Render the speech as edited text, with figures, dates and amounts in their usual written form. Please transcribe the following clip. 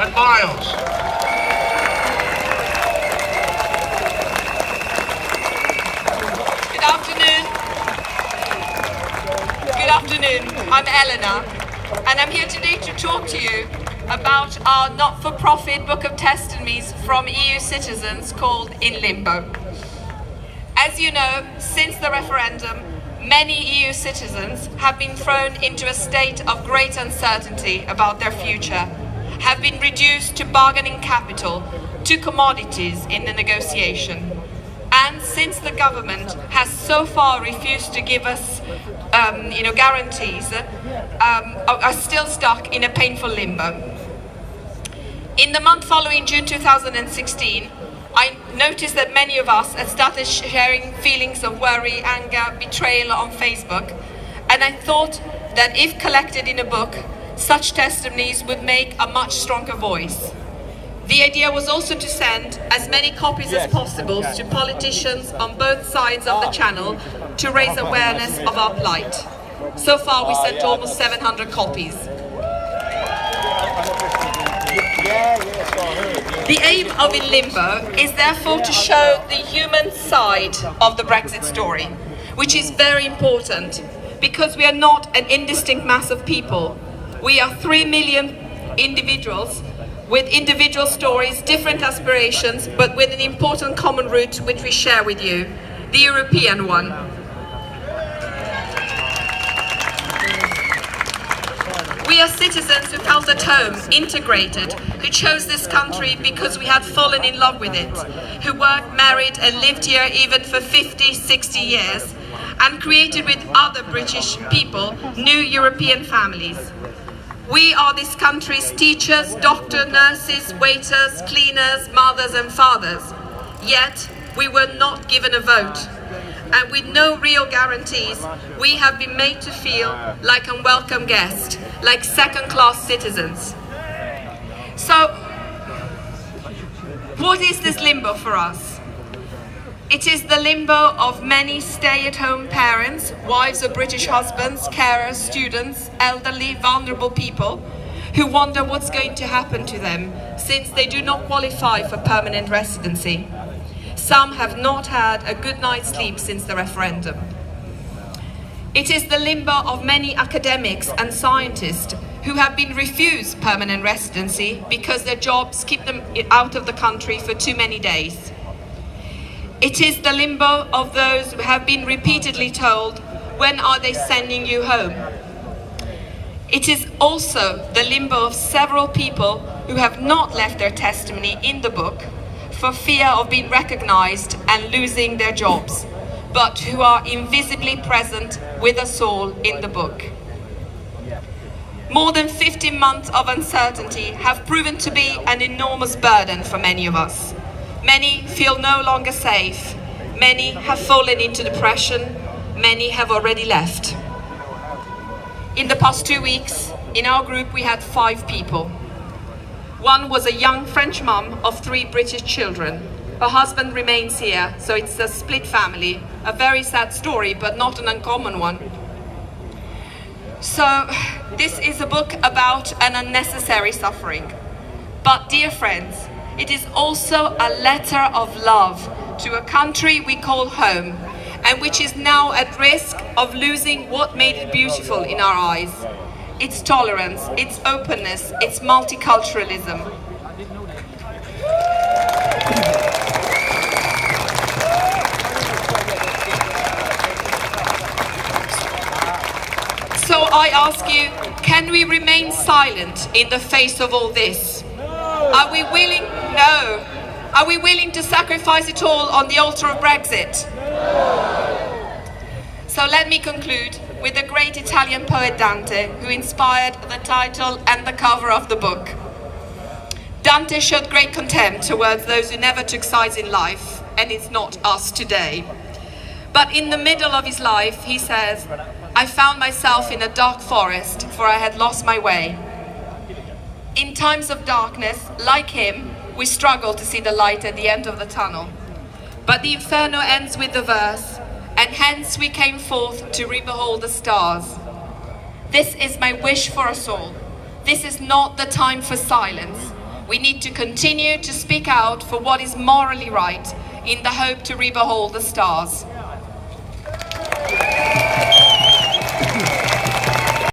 and Miles. Good afternoon. Good afternoon. I'm Eleanor, and I'm here today to talk to you about our not-for-profit book of testimonies from EU citizens called In Limbo. As you know, since the referendum, many EU citizens have been thrown into a state of great uncertainty about their future, have been reduced to bargaining capital, to commodities in the negotiation. And since the government has so far refused to give us guarantees, are still stuck in a painful limbo. In the month following June 2016, I noticed that many of us had started sharing feelings of worry, anger, betrayal on Facebook, and I thought that if collected in a book, such testimonies would make a much stronger voice. The idea was also to send as many copies as possible to politicians on both sides of the channel to raise awareness of our plight. So far we sent almost 700 copies. The aim of In Limbo is therefore to show the human side of the Brexit story, which is very important because we are not an indistinct mass of people. We are 3 million individuals with individual stories, different aspirations, but with an important common root which we share with you, the European one. We are citizens who felt at home, integrated, who chose this country because we had fallen in love with it, who worked, married and lived here even for 50, 60 years, and created with other British people new European families. We are this country's teachers, doctors, nurses, waiters, cleaners, mothers and fathers. Yet, we were not given a vote. And with no real guarantees, we have been made to feel like unwelcome guests, like second-class citizens. So, what is this limbo for us? It is the limbo of many stay-at-home parents, wives of British husbands, carers, students, elderly, vulnerable people, who wonder what's going to happen to them since they do not qualify for permanent residency. Some have not had a good night's sleep since the referendum. It is the limbo of many academics and scientists who have been refused permanent residency because their jobs keep them out of the country for too many days. It is the limbo of those who have been repeatedly told, when are they sending you home? It is also the limbo of several people who have not left their testimony in the book for fear of being recognized and losing their jobs, but who are invisibly present with us all in the book. More than 15 months of uncertainty have proven to be an enormous burden for many of us. Many feel no longer safe. Many have fallen into depression. Many have already left. In the past 2 weeks, in our group we had 5 people. One was a young French mum of 3 British children. Her husband remains here, so it's a split family. A very sad story, but not an uncommon one. So, this is a book about an unnecessary suffering. But, dear friends, it is also a letter of love to a country we call home, and which is now at risk of losing what made it beautiful in our eyes. Its tolerance, its openness, its multiculturalism. So I ask you, can we remain silent in the face of all this? Are we willing? No. Are we willing to sacrifice it all on the altar of Brexit? So let me conclude with the great Italian poet Dante, who inspired the title and the cover of the book. Dante showed great contempt towards those who never took sides in life, and it's not us today. But in the middle of his life, he says, I found myself in a dark forest, for I had lost my way. In times of darkness, like him, we struggle to see the light at the end of the tunnel. But the inferno ends with the verse, and hence we came forth to re-behold the stars. This is my wish for us all. This is not the time for silence. We need to continue to speak out for what is morally right in the hope to re-behold the stars.